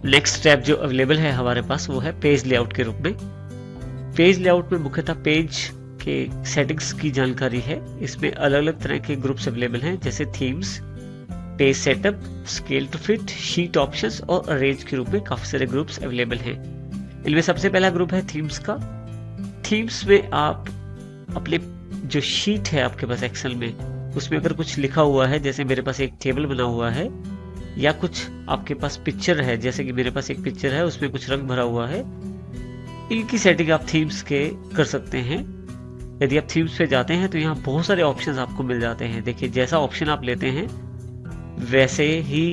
Next tab जो available है हमारे पास वो है पेज लेआउट के रूप में। पेज लेआउट में मुख्यतः पेज के सेटिंग्स की जानकारी है। इसमें अलग अलग तरह के ग्रुप्स अवेलेबल हैं, जैसे themes, page setup, scale to fit, sheet options और अरेंज के रूप में काफी सारे ग्रुप्स अवेलेबल हैं। इनमें सबसे पहला ग्रुप है थीम्स का। थीम्स में आप अपने जो शीट है आपके पास एक्सेल में, उसमें अगर कुछ लिखा हुआ है, जैसे मेरे पास एक टेबल बना हुआ है, या कुछ आपके पास पिक्चर है, जैसे कि मेरे पास एक पिक्चर है उसमें कुछ रंग भरा हुआ है, इनकी सेटिंग आप थीम्स के कर सकते हैं। यदि आप थीम्स पे जाते हैं तो यहाँ बहुत सारे ऑप्शंस आपको मिल जाते हैं। देखिए, जैसा ऑप्शन आप लेते हैं वैसे ही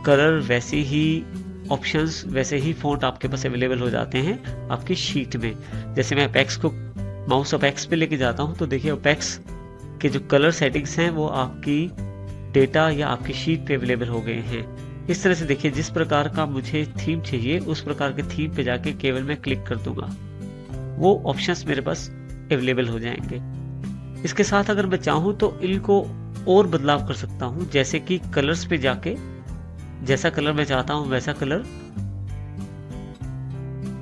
कलर, वैसे ही ऑप्शंस, वैसे ही फॉन्ट आपके पास अवेलेबल हो जाते हैं आपकी शीट में। जैसे मैं अपेक्स को माउस अपेक्स पे लेके जाता हूँ तो देखिए अपेक्स के जो कलर सेटिंग्स हैं वो आपकी डेटा या आपकी शीट पे अवेलेबल हो गए हैं। इस तरह से देखिए, जिस प्रकार का मुझे थीम चाहिए उस प्रकार के थीम पे जाके केवल मैं क्लिक कर दूंगा, वो ऑप्शंस मेरे पास अवेलेबल हो जाएंगे। इसके साथ अगर मैं चाहूँ तो इनको और बदलाव कर सकता हूँ, जैसे कि कलर्स पे जाके जैसा कलर मैं चाहता हूँ वैसा कलर,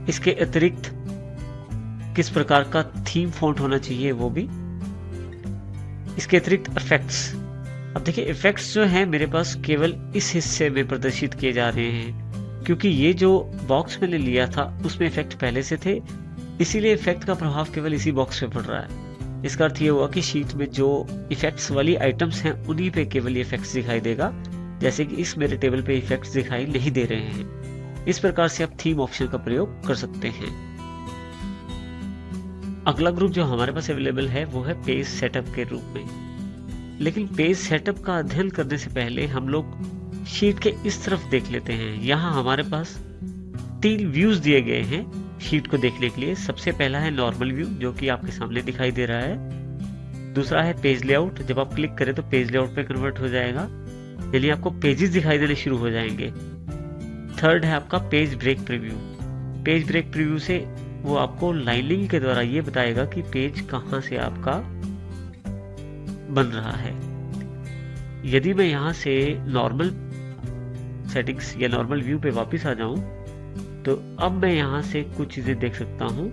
इसके अतिरिक्त किस प्रकार का थीम फॉन्ट होना चाहिए वो भी, इसके अतिरिक्त इफेक्ट्स। अब देखिए, इफेक्ट्स जो हैं मेरे पास केवल इस हिस्से में प्रदर्शित किए जा रहे हैं, क्योंकि ये जो बॉक्स मैंने लिया था उसमें इफेक्ट पहले से थे, इसीलिए इफेक्ट का प्रभाव केवल इसी बॉक्स पे पड़ रहा है। इसका अर्थ ये हुआ कि शीट में जो इफेक्ट्स वाली आइटम्स हैं उन्हीं पे केवल ये इफेक्ट्स दिखाई देगा, जैसे कि इस मेरे टेबल पे इफेक्ट्स दिखाई नहीं दे रहे हैं। इस प्रकार से आप थीम ऑप्शन का प्रयोग कर सकते हैं। अगला ग्रुप जो हमारे पास अवेलेबल है वो है पेज सेटअप के रूप में। लेकिन पेज सेटअप का अध्ययन करने से पहले हम लोग शीट के इस तरफ देख लेते हैं। यहाँ हमारे पास 3 व्यूज दिए गए हैं शीट को देखने के लिए। सबसे पहला है नॉर्मल व्यू, जो कि आपके सामने दिखाई दे रहा है। दूसरा है पेज लेआउट, जब आप क्लिक करें तो पेज लेआउट पे कन्वर्ट हो जाएगा, यानी आपको पेजेस दिखाई देने शुरू हो जाएंगे। थर्ड है आपका page break preview. Page break preview से वो आपको लाइनिंग के द्वारा ये बताएगा कि पेज कहाँ से आपका बन रहा है। यदि मैं यहाँ से नॉर्मल सेटिंग्स या नॉर्मल व्यू पे वापस आ जाऊं तो अब मैं यहाँ से कुछ चीजें देख सकता हूँ।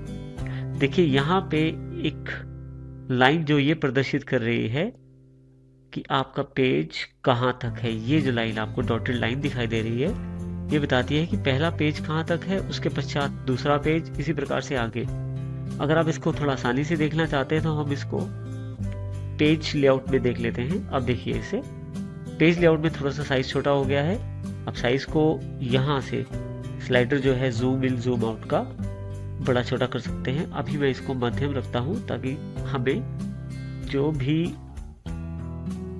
देखिए, यहाँ पे एक लाइन जो ये प्रदर्शित कर रही है कि आपका पेज कहाँ तक है। ये जो लाइन आपको डॉटेड लाइन दिखाई दे रही है, ये बताती है कि पहला पेज कहाँ तक है, उसके पश्चात दूसरा पेज, इसी प्रकार से आगे। अगर आप इसको थोड़ा आसानी से देखना चाहते हैं तो हम इसको पेज लेआउट में देख लेते हैं। अब देखिए, इसे पेज लेआउट में थोड़ा सा साइज छोटा हो गया है। अब साइज को यहाँ से स्लाइडर जो है जूम इन जूम आउट का बड़ा छोटा कर सकते हैं। अभी मैं इसको मध्यम रखता हूँ ताकि हमें जो भी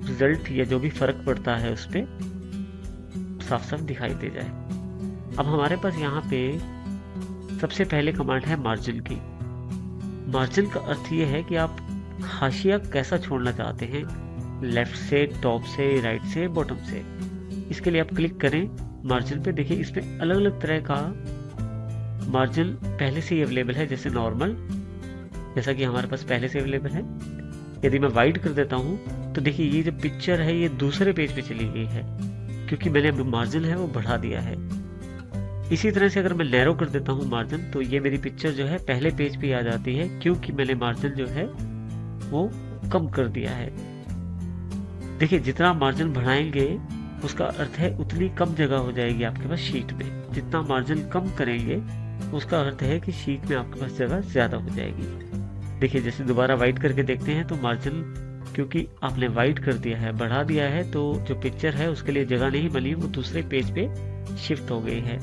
रिजल्ट या जो भी फर्क पड़ता है उस पर साफ साफ दिखाई दे जाए। अब हमारे पास यहाँ पे सबसे पहले कमांड है मार्जिन की। मार्जिन का अर्थ ये है कि आप हाशिया कैसा छोड़ना चाहते हैं, लेफ्ट से, टॉप से, राइट से, बॉटम से। इसके लिए आप क्लिक करें मार्जिन पे। देखिए, इसमें अलग अलग तरह का मार्जिन पहले से ही अवेलेबल है, जैसे नॉर्मल, जैसा कि हमारे पास पहले से अवेलेबल है। यदि मैं वाइड कर देता हूँ तो देखिए, ये जो पिक्चर है ये दूसरे पेज पे चली गई है, क्योंकि मैंने मार्जिन है वो बढ़ा दिया है। इसी तरह से अगर मैं नैरो कर देता हूँ मार्जिन, तो ये मेरी पिक्चर जो है पहले पेज पे आ जाती है, क्योंकि मैंने मार्जिन जो है वो कम कर दिया है। देखिए, जितना मार्जिन बढ़ाएंगे उसका अर्थ है उतनी कम जगह हो जाएगी आपके पास शीट में। जितना मार्जिन कम करेंगे उसका अर्थ है कि शीट में आपके पास जगह ज्यादा हो जाएगी। देखिए, जैसे दोबारा वाइड करके देखते हैं तो मार्जिन, क्योंकि आपने वाइड कर दिया है, बढ़ा दिया है, तो जो पिक्चर है उसके लिए जगह नहीं बनी, वो दूसरे पेज पे शिफ्ट हो गई है।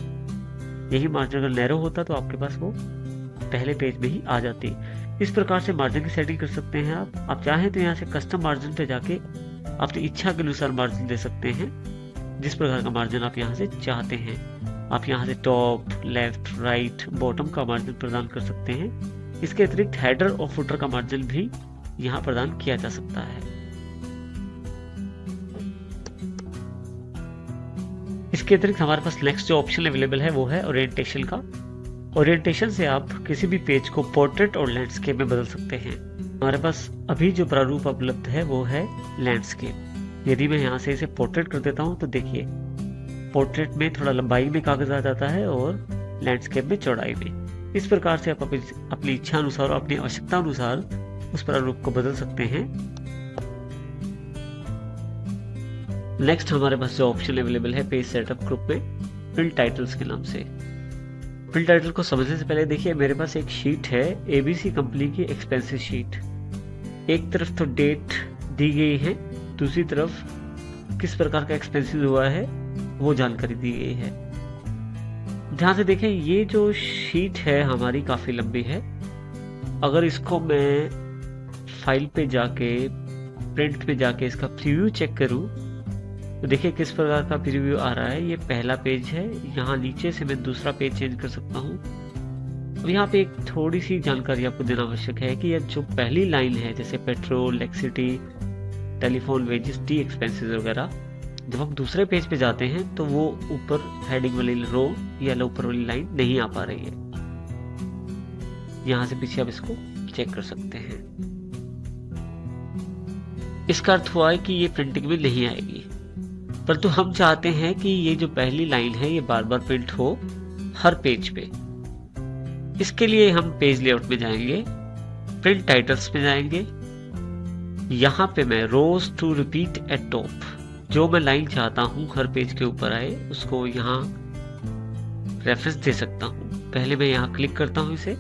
यही मार्जिन अगर नैरो होता तो आपके पास वो पहले पेज में ही आ जाती। इस प्रकार से मार्जिन की सेटिंग कर सकते हैं आप चाहें तो यहाँ से कस्टम मार्जिन पे जाके अपनी इच्छा के अनुसार मार्जिन दे सकते हैं, जिस प्रकार का मार्जिन आप यहाँ से चाहते हैं। आप यहाँ से टॉप, लेफ्ट, राइट, बॉटम का मार्जिन प्रदान कर सकते हैं। इसके अतिरिक्त हेडर और फुटर का मार्जिन भी यहाँ प्रदान किया जा सकता है। इसके अतिरिक्त हमारे पास नेक्स्ट जो ऑप्शन अवेलेबल है वो है ओरिएंटेशन का। ओरिएंटेशन से आप किसी भी पेज को पोर्ट्रेट और लैंडस्केप में बदल सकते हैं। हमारे पास अभी जो प्रारूप उपलब्ध है वो है लैंडस्केप। यदि मैं यहाँ से इसे पोर्ट्रेट कर देता हूँ तो देखिए, पोर्ट्रेट में थोड़ा लंबाई में कागज आ जाता है और लैंडस्केप में चौड़ाई में। इस प्रकार से आप अपनी इच्छा अनुसार और अपनी आवश्यकता अनुसार उस प्रारूप को बदल सकते हैं। नेक्स्ट हमारे पास जो ऑप्शन अवेलेबल है पेज सेटअप ग्रुप में, प्रिंट टाइटल्स के नाम से। प्रिंट टाइटल को समझने से पहले देखिए, मेरे पास एक शीट है एबीसी कंपनी की एक्सपेंसिव शीट। एक तरफ तो डेट दी गई है, दूसरी तरफ किस प्रकार का एक्सपेंसिव हुआ है वो जानकारी दी गई है। ध्यान से देखें, ये जो शीट है हमारी काफी लंबी है। अगर इसको मैं फाइल पे जाके प्रिंट पे जाके इसका प्रीव्यू चेक करूं तो देखिए किस प्रकार का प्रीव्यू आ रहा है। ये पहला पेज है, यहाँ नीचे से मैं दूसरा पेज चेंज कर सकता हूँ। अब यहाँ पे एक थोड़ी सी जानकारी आपको देना आवश्यक है कि यह जो पहली लाइन है, जैसे petrol, electricity, telephone, wages, T expenses वगैरह, जब हम दूसरे पेज पे जाते हैं तो वो ऊपर हेडिंग वाली रो या ऊपर वाली लाइन नहीं आ पा रही है। यहाँ से पीछे आप इसको चेक कर सकते हैं। इसका अर्थ हुआ है कि ये प्रिंटिंग में नहीं आएगी, परंतु हम चाहते हैं कि ये जो पहली लाइन है ये बार बार प्रिंट हो हर पेज पे। इसके लिए हम पेज लेआउट में जाएंगे, प्रिंट टाइटल्स में जाएंगे। यहाँ पे मैं रोज टू रिपीट एट टॉप, जो मैं लाइन चाहता हूँ हर पेज के ऊपर आए, उसको यहाँ रेफरेंस दे सकता हूँ। पहले मैं यहाँ क्लिक करता हूँ इसे।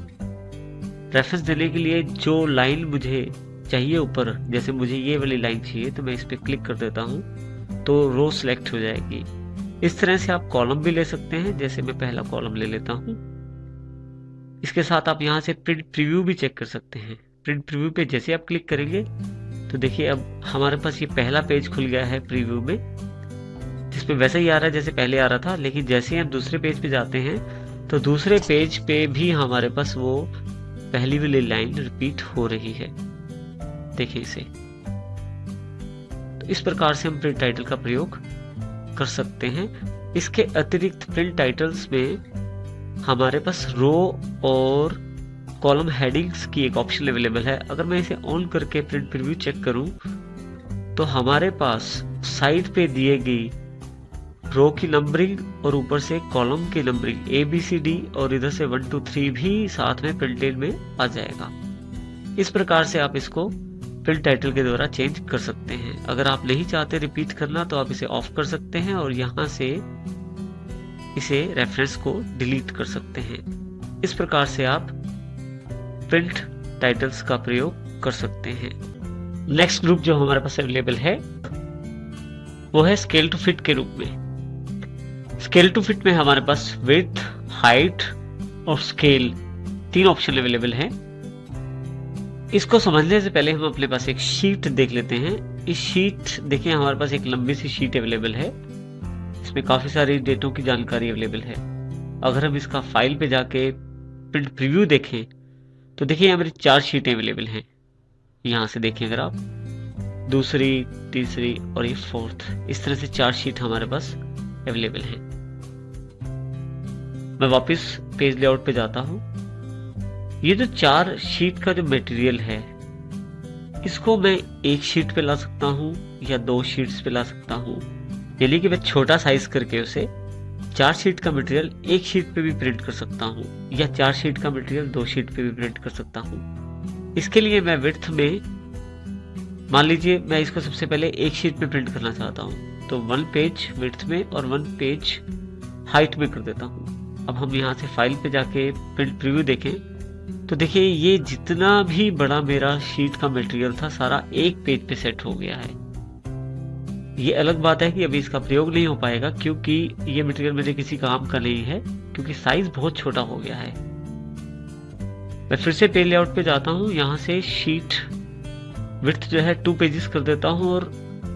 रेफरेंस देने के लिए जो लाइन मुझे चाहिए ऊपर, जैसे मुझे ये वाली लाइन चाहिए तो मैं इस पर क्लिक कर देता हूँ तो रो सिलेक्ट हो जाएगी। इस तरह से आप कॉलम भी ले सकते हैं, जैसे मैं पहला कॉलम ले लेता हूँ। इसके साथ आप यहाँ से प्रिंट प्रीव्यू भी चेक कर सकते हैं। प्रिंट प्रीव्यू पे जैसे आप क्लिक करेंगे तो देखिए अब हमारे पास ये पहला पेज खुल गया है प्रीव्यू में, जिसमें वैसे ही आ रहा है जैसे पहले आ रहा था। लेकिन जैसे ही हम दूसरे पेज पे जाते हैं तो दूसरे पेज पे भी हमारे पास वो पहली वाली लाइन रिपीट हो रही है। देखिए इसे। तो इस प्रकार से हम प्रिंट टाइटल का प्रयोग कर सकते हैं। इसके अतिरिक्त प्रिंट टाइटल्स में हमारे पास रो और कॉलम हेडिंग्स की एक ऑप्शन अवेलेबल है। अगर मैं इसे ऑन करके प्रिंट प्रीव्यू चेक करूं तो हमारे पास साइड पे दिए गई रो की नंबरिंग और ऊपर से कॉलम की नंबरिंग ABCD और इधर से 1 2 3 भी साथ में प्रिंटेड में आ जाएगा। इस प्रकार से आप इसको प्रिंट टाइटल के द्वारा चेंज कर सकते हैं। अगर आप नहीं चाहते रिपीट करना तो आप इसे ऑफ कर सकते हैं और यहाँ से इसे रेफरेंस को डिलीट कर सकते हैं। इस प्रकार से आप प्रिंट टाइटल्स का प्रयोग कर सकते हैं। नेक्स्ट ग्रुप जो हमारे पास अवेलेबल है वो है स्केल टू फिट के रूप में। स्केल टू फिट में हमारे पास विड्थ, हाइट और स्केल 3 ऑप्शन अवेलेबल हैं। इसको समझने से पहले हम अपने पास एक शीट देख लेते हैं। इस शीट देखिए, हमारे पास एक लंबी सी शीट अवेलेबल है। इसमें काफी सारी डेटों की जानकारी अवेलेबल है। अगर हम इसका फाइल पे जाके प्रिंट प्रीव्यू देखें तो देखिए हमारी 4 शीटें अवेलेबल हैं। यहाँ से देखें अगर आप, दूसरी, तीसरी और ये 4th, इस तरह से 4 शीट हमारे पास अवेलेबल हैं। मैं वापस पेज लेआउट पे जाता हूँ। ये जो 4 शीट का जो मटेरियल है, इसको मैं एक शीट पे ला सकता हूँ या 2 शीट्स पे ला सकता हूँ। यानी कि मैं छोटा साइज करके उसे 4 शीट का मटेरियल एक शीट पे भी प्रिंट कर सकता हूँ या 4 शीट का मटेरियल 2 शीट पे भी प्रिंट कर सकता हूँ। इसके लिए मैं विड्थ में, मान लीजिए मैं इसको सबसे पहले एक शीट पे प्रिंट करना चाहता हूँ तो 1 पेज विड्थ में और 1 पेज हाइट में कर देता हूँ। अब हम यहाँ से फाइल पे जाके प्रिंट प्रीव्यू देखें तो देखिए ये जितना भी बड़ा मेरा शीट का मटेरियल था सारा एक पेज पे सेट हो गया है। ये अलग बात है कि अभी इसका प्रयोग नहीं हो पाएगा क्योंकि ये मटेरियल मेरे किसी काम का नहीं है, क्योंकि साइज बहुत छोटा हो गया है। मैं फिर से पेज लेआउट पे जाता हूँ। यहाँ से शीट विड्थ जो है 2 पेजेस कर देता हूँ और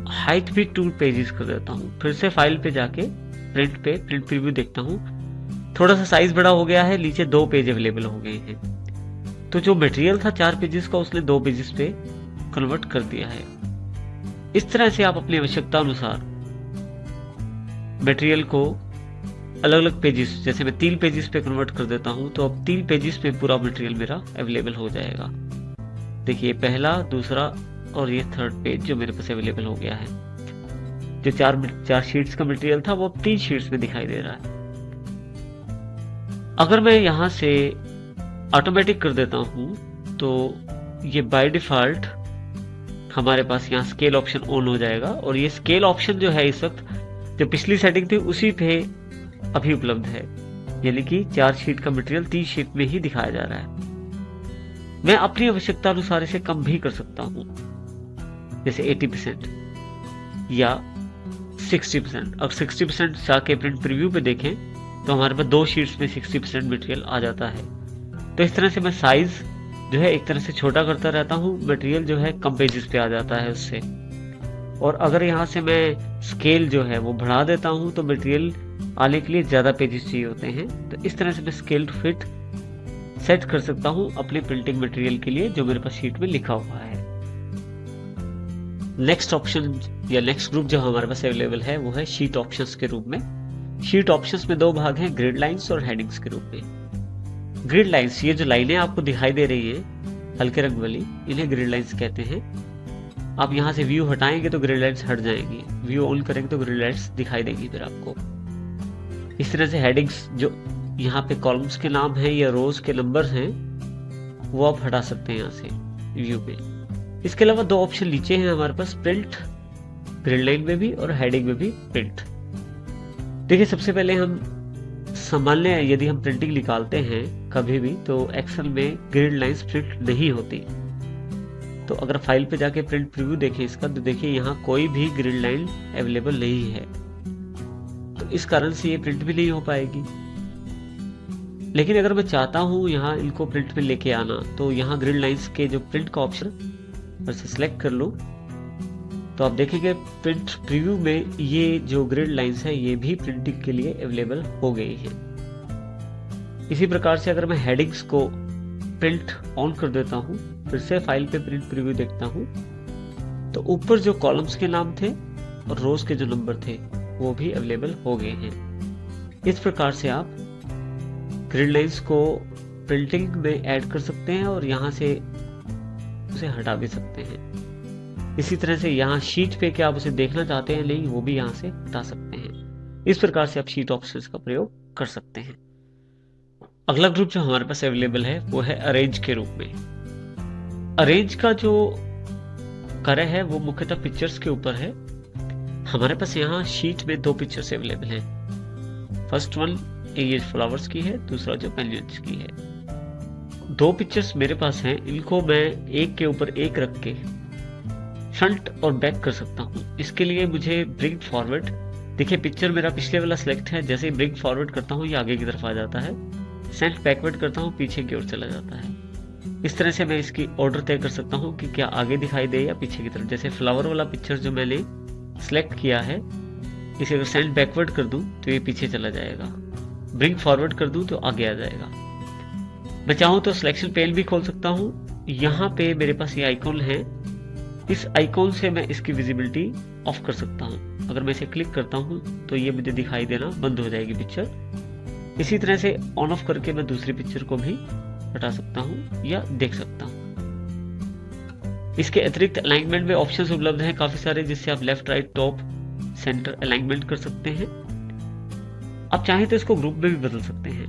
हाइट भी 2 पेजेस कर देता हूँ। फिर से फाइल पे जाके प्रिंट प्रीव्यू देखता हूँ। थोड़ा सा साइज बड़ा हो गया है, नीचे 2 पेज अवेलेबल हो गए हैं। तो जो मटेरियल था 4 पेजेस का उसने 2 पेजेस पे कन्वर्ट कर दिया है। इस तरह से आप अपनी आवश्यकता अनुसार मटेरियल को अलग अलग पेजेस, जैसे मैं 3 पेजेस पे कन्वर्ट कर देता हूं तो अब 3 पेजेस पे पूरा मटेरियल मेरा अवेलेबल हो जाएगा। देखिए पहला, दूसरा और ये 3rd पेज जो मेरे पास अवेलेबल हो गया है। जो चार शीट्स का मटेरियल था वो अब 3 शीट्स में दिखाई दे रहा है। अगर मैं यहाँ से ऑटोमेटिक कर देता हूँ तो ये बाय डिफॉल्ट हमारे पास यहाँ स्केल ऑप्शन ऑन हो जाएगा, और ये स्केल ऑप्शन जो है इस वक्त जो पिछली सेटिंग थी उसी पे अभी उपलब्ध है, यानी कि 4 शीट का मटेरियल 3 शीट में ही दिखाया जा रहा है। मैं अपनी आवश्यकता अनुसार इसे कम भी कर सकता हूँ, जैसे 80% या 60%। अब 60% जाके प्रिंट प्रीव्यू पे देखें तो हमारे पास 2 शीट्स में 60% मटेरियल आ जाता है। तो इस तरह से मैं साइज जो है एक तरह से छोटा करता रहता हूँ, मटेरियल जो है कम पेजेस पे आ जाता है उससे। और अगर यहाँ से मैं स्केल जो है वो बढ़ा देता हूँ तो मटेरियल आने के लिए ज़्यादा पेजेस चाहिए होते हैं। तो इस तरह से मैं स्केल टू फिट सेट कर सकता हूँ अपने प्रिंटिंग मटेरियल के लिए जो मेरे पास शीट में लिखा हुआ है। नेक्स्ट ऑप्शन या नेक्स्ट ग्रुप जो हमारे पास अवेलेबल है वो है शीट ऑप्शंस के रूप में। शीट ऑप्शंस में 2 भाग हैं, ग्रिड लाइंस और हेडिंग्स के रूप में। ग्रिड लाइंस, ये जो लाइनें आपको दिखाई दे रही है हल्के रंग वाली, इन्हें ग्रिड लाइंस कहते हैं। आप यहाँ से व्यू हटाएंगे तो ग्रिड लाइंस हट जाएंगी, व्यू ऑन करेंगे तो ग्रिड लाइंस दिखाई देगी फिर आपको। इस तरह से हेडिंग्स जो यहाँ पे कॉलम्स के नाम हैं या रोज के नंबर हैं वो आप हटा सकते हैं यहाँ से व्यू में। इसके अलावा 2 ऑप्शन नीचे हैं हमारे पास, प्रिंट ग्रिड लाइन में भी और हेडिंग में भी प्रिंट। देखिए सबसे पहले हम सामान्य यदि हम प्रिंटिंग निकालते हैं कभी भी तो एक्सेल में ग्रिड लाइंस प्रिंट नहीं होती। तो अगर फाइल पे जाके प्रिंट प्रीव्यू देखें इसका तो देखिए यहाँ कोई भी ग्रिड लाइन अवेलेबल नहीं है, तो इस कारण से ये प्रिंट भी नहीं हो पाएगी। लेकिन अगर मैं चाहता हूँ यहाँ इनको प्रिंट में लेके आना तो यहाँ ग्रिड लाइंस के जो प्रिंट का ऑप्शन बस सिलेक्ट कर लूँ तो आप देखेंगे प्रिंट प्रीव्यू में ये जो ग्रिड लाइंस है ये भी प्रिंटिंग के लिए अवेलेबल हो गई है। इसी प्रकार से अगर मैं हेडिंग्स को प्रिंट ऑन कर देता हूँ, फिर से फाइल पे प्रिंट प्रीव्यू देखता हूँ तो ऊपर जो कॉलम्स के नाम थे और रोज के जो नंबर थे वो भी अवेलेबल हो गए हैं। इस प्रकार से आप ग्रिड लाइंस को प्रिंटिंग में ऐड कर सकते हैं और यहाँ से उसे हटा भी सकते हैं। इसी तरह से यहाँ शीट पे क्या आप उसे देखना चाहते हैं नहीं, वो भी यहाँ से हटा सकते हैं। इस प्रकार से आप शीट ऑप्शंस का प्रयोग कर सकते हैं। अगला ग्रुप जो हमारे पास अवेलेबल है वो है अरेंज के रूप में। अरेंज का जो कार्य है वो मुख्यतः पिक्चर्स के ऊपर है। हमारे पास यहाँ शीट में 2 पिक्चर्स अवेलेबल हैं। फर्स्ट वन ये फ्लावर्स की है, दूसरा जो पेंगुइन्स की है। 2 पिक्चर्स मेरे पास हैं, इनको मैं एक के ऊपर एक रख के फ्रंट और बैक कर सकता हूँ। इसके लिए मुझे ब्रिंग फॉरवर्ड, देखिए पिक्चर मेरा पिछले वाला सिलेक्ट है, जैसे ही ब्रिंग फॉरवर्ड करता हूँ ये आगे की तरफ आ जाता है, सेंट बैकवर्ड करता हूँ पीछे की ओर चला जाता है। इस तरह से मैं इसकी ऑर्डर तय कर सकता हूँ कि क्या आगे दिखाई दे या पीछे की तरफ। जैसे फ्लावर वाला पिक्चर जो मैंने सिलेक्ट किया है, इसे अगर सेंट बैकवर्ड कर दूं तो ये पीछे चला जाएगा, ब्रिंग फॉरवर्ड कर दूं तो आगे आ जाएगा। मैं चाहूँ तो सिलेक्शन पेन भी खोल सकता हूँ। यहाँ पे मेरे पास ये आइकॉन है, इस आइकॉन से मैं इसकी विजिबिलिटी ऑफ कर सकता हूँ। अगर मैं इसे क्लिक करता हूँ तो ये मुझे दिखाई देना बंद हो जाएगी पिक्चर। इसी तरह से ऑन ऑफ करके मैं दूसरी पिक्चर को भी हटा सकता हूँ या देख सकता हूँ। इसके अतिरिक्त अलाइनमेंट में ऑप्शंस उपलब्ध हैं काफी सारे, जिससे आप left right top centre alignment कर सकते हैं। आप चाहें तो इसको ग्रुप में भी बदल सकते हैं।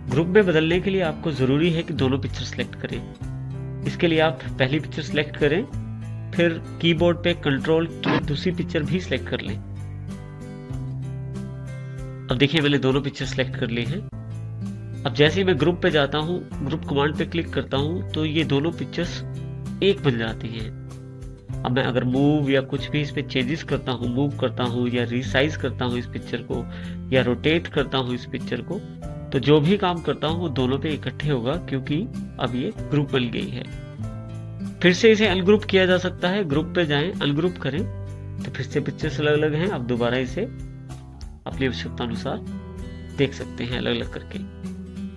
ग्रुप में बदलने के लिए आपको जरूरी है कि दोनों पिक्चर सिलेक्ट करें। इसके लिए आप पहली पिक्चर सिलेक्ट करें, फिर कीबोर्ड पे कंट्रोल की दूसरी पिक्चर भी सिलेक्ट कर लें। अब देखिए मैंने दोनों पिक्चर सिलेक्ट कर लिए हैं। अब जैसे ही मैं ग्रुप पे जाता हूँ, ग्रुप कमांड पे क्लिक करता हूँ तो ये दोनों पिक्चर्स एक बन जाती हैं। अब मैं अगर मूव या कुछ भी इस पे चेंजेस करता हूँ, मूव करता हूँ या रिसाइज करता हूँ इस पिक्चर को या रोटेट करता हूँ इस पिक्चर को, तो जो भी काम करता हूँ वो दोनों पे इकट्ठे होगा, क्योंकि अब ये ग्रुप बन गई है। फिर से इसे अनग्रुप किया जा सकता है। ग्रुप पे जाएं, अनग्रुप करें तो फिर से पिक्चर्स अलग अलग हैं। अब दोबारा इसे अपनी आवश्यकता अनुसार देख सकते हैं अलग अलग करके।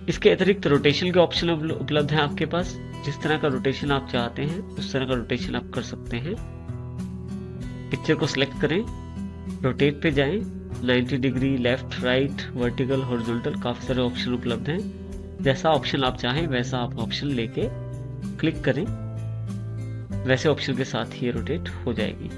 इसके अतिरिक्त रोटेशन के ऑप्शन उपलब्ध हैं आपके पास। जिस तरह का रोटेशन आप चाहते हैं उस तरह का रोटेशन आप कर सकते हैं। पिक्चर को सिलेक्ट करें, रोटेट पे जाएं, 90 degree, left, right, vertical, horizontal, काफी सारे ऑप्शन उपलब्ध हैं। जैसा ऑप्शन आप चाहें वैसा आप ऑप्शन लेके क्लिक करें, वैसे ऑप्शन के साथ ही रोटेट हो जाएगी।